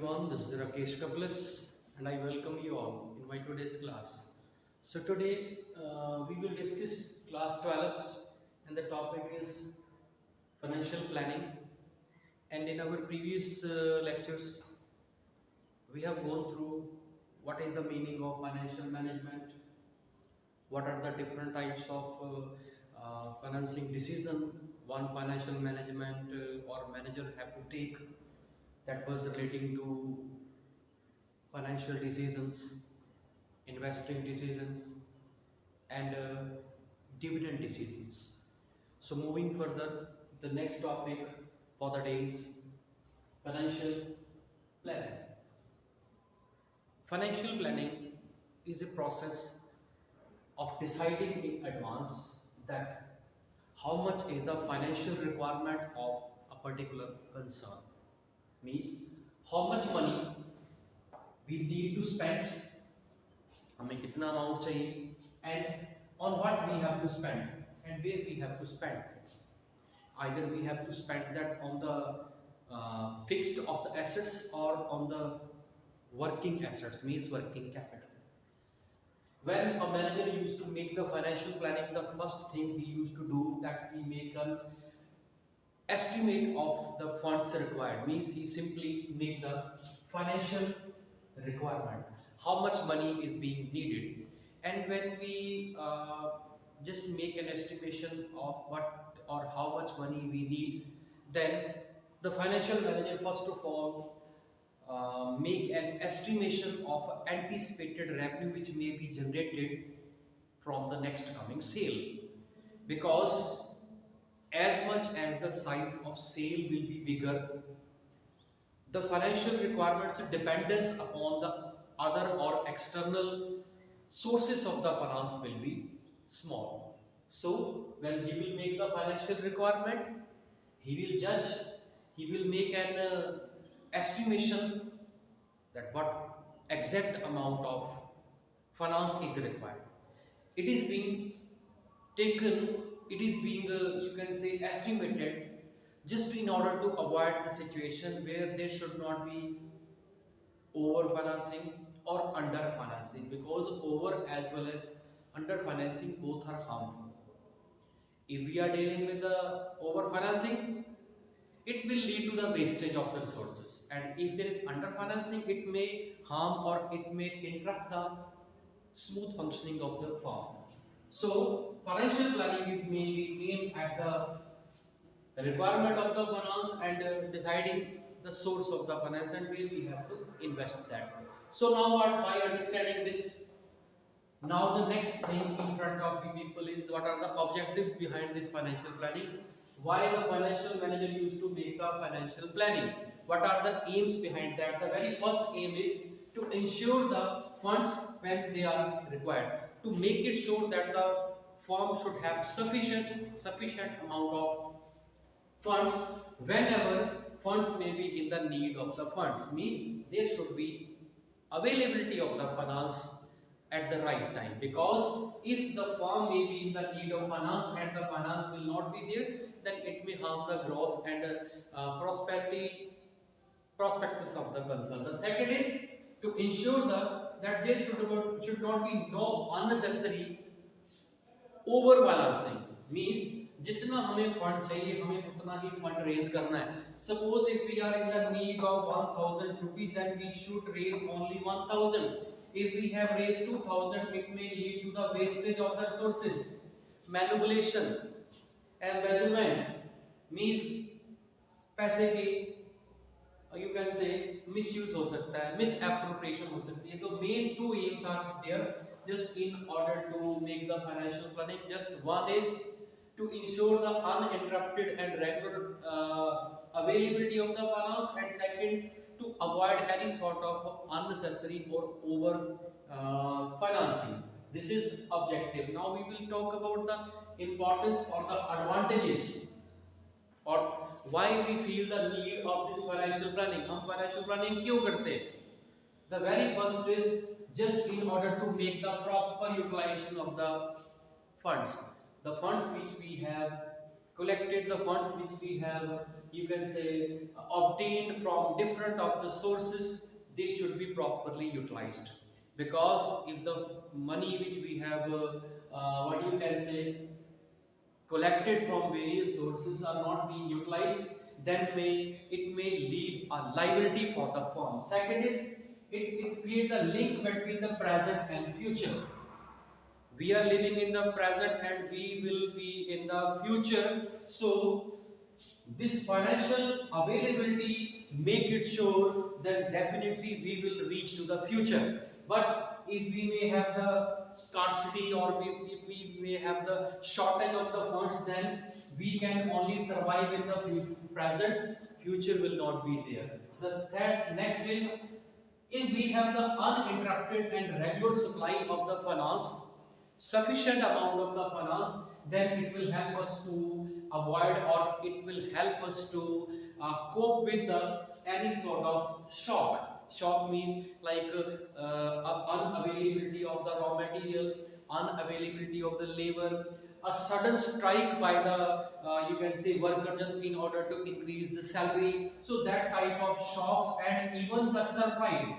everyone, this is Rakesh Kaplis and I welcome you all in my today's class. So today we will discuss class 12 and the topic is financial planning, and in our previous lectures we have gone through what is the meaning of financial management, what are the different types of financing decision one financial management or manager have to take, that was relating to financial decisions, investing decisions, and dividend decisions. So, moving further, the next topic for the day is financial planning. Financial planning is a process of deciding in advance that how much is the financial requirement of a particular concern. Means how much money we need to spend, हमें कितना amount चाहिए, and on what we have to spend and where we have to spend. Either we have to spend that on the fixed of the assets or on the working assets, means working capital. When a manager used to make the financial planning, the first thing he used to do that he make an estimate of the funds required, means he simply make the financial requirement, how much money is being needed. And when we just make an estimation of what or how much money we need, then the financial manager first of all make an estimation of anticipated revenue which may be generated from the next coming sale, because as much as the size of sale will be bigger, the financial requirements dependence upon the other or external sources of the finance will be small. So when he will make the financial requirement, he will judge, he will make an estimation that what exact amount of finance is required. It is being taken, it is being you can say estimated, just in order to avoid the situation where there should not be over financing or under financing, because over as well as under financing both are harmful. If we are dealing with the over financing, it will lead to the wastage of the resources, and if there is under financing, it may harm or it may interrupt the smooth functioning of the firm. So financial planning is mainly aimed at the requirement of the finance and deciding the source of the finance and where we have to invest that. So now by understanding this, now the next thing in front of you people is what are the objectives behind this financial planning, why the financial manager used to make the financial planning, what are the aims behind that. The very first aim is to ensure the funds when they are required, to make it sure that the firm should have sufficient amount of funds whenever funds may be in the need of the funds, means there should be availability of the finance at the right time, because if the firm may be in the need of finance and the finance will not be there, then it may harm the growth and prospectus of the concern. The second is to ensure that there should not be no unnecessary over balancing, means जितना हमें fund चाहिए हमें उतना ही fund raise करना है. Suppose if we are in the need of 1000 rupees, then we should raise only 1000. If we have raised 2000, it may lead to the wastage of the resources. Manipulation, embezzlement, means पैसे की you can say misuse हो सकता है, misappropriation हो सकती है. So main two aims are there just in order to make the financial planning. Just one is to ensure the uninterrupted and regular availability of the finance, and second to avoid any sort of unnecessary or over financing. This is objective. Now we will talk about the importance or the advantages or why we feel the need of this financial planning. हम financial planning क्यों करते हैं? The very first is just in order to make the proper utilization of the funds. The funds which we have collected the funds which we have, you can say, obtained from different of the sources, they should be properly utilized. Because if the money which we have, what you can say, collected from various sources are not being utilized, then it may lead a liability for the firm. Second is, it creates a link between the present and future. We are living in the present and we will be in the future, so this financial availability make it sure that definitely we will reach to the future. But if we may have the scarcity, or if we may have the shortage of the funds, then we can only survive in the present. Future will not be there. The next is, if we have the uninterrupted and regular supply of the finance, sufficient amount of the finance, then it will help us to avoid, or it will help us to cope with any sort of shock means like unavailability of the raw material, unavailability of the labor, a sudden strike by the you can say worker just in order to increase the salary. So that type of shocks, and even the surprise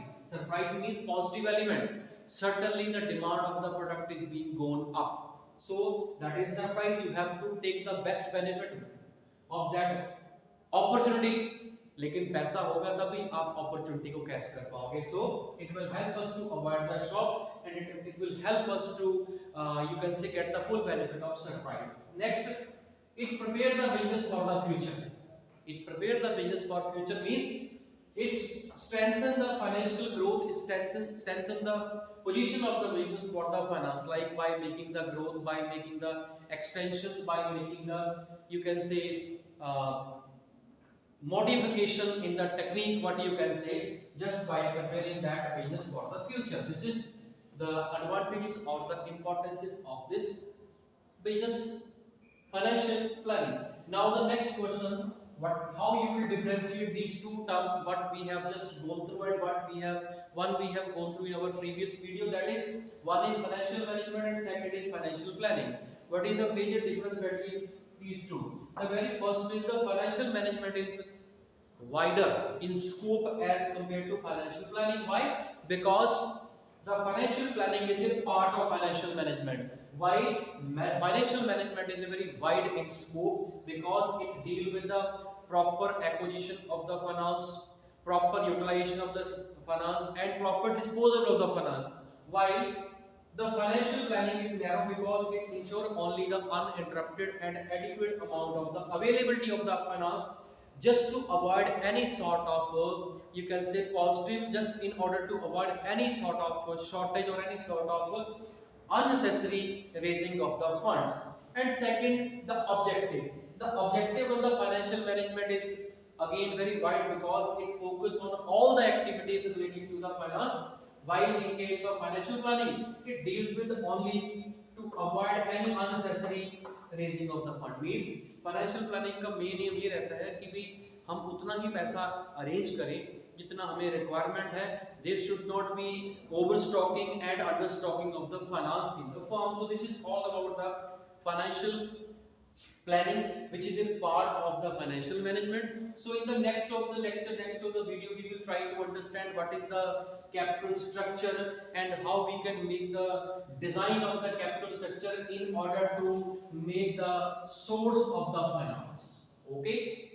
means positive element. Certainly the demand of the product is being gone up, so that is surprise. You have to take the best benefit of that opportunity. लेकिन पैसा होगा तभी आप opportunity को catch कर पाओगे. So it will help us to avoid the shock, and it will help us to you can say get the full benefit of surprise. Next, it prepare the business for the future. It prepare the business for future means it strengthen the financial growth, strengthen the position of the business for the finance, like by making the growth, by making the extensions, by making the, you can say, modification in the technique, what you can say, just by preparing that business for the future. This is the advantages or the importances of this business financial planning. Now the next question, how you will differentiate these two terms, what we have just gone through and what we have gone through in our previous video, that is, one is financial management and second is financial planning. What is the major difference between these two? The very first is the financial management is wider in scope as compared to financial planning. Why? Because the financial planning is a part of financial management, while financial management is a very wide in scope, because it deals with the proper acquisition of the finance, proper utilization of the finance, and proper disposal of the finance. While the financial planning is narrow because it ensures only the uninterrupted and adequate amount of the availability of the finance, just to avoid any sort of you can say positive, just in order to avoid any sort of shortage or any sort of unnecessary raising of the funds. And second, the objective. The objective of the financial management is again very wide because it focuses on all the activities relating to the finance, while in case of financial planning, it deals with only to avoid any unnecessary raising of the fund. Means financial planning का main M ये रहता है कि भी हम उतना ही पैसा arrange करें जितना हमें रिक्वायरमेंट है. There should not be over stocking and under stocking of the finance in the firm. So this is all about the financial planning, which is a part of the financial management. So in the next of the lecture, next of the video, we will try to understand what is the capital structure and how we can make the design of the capital structure in order to make the source of the finance. Okay.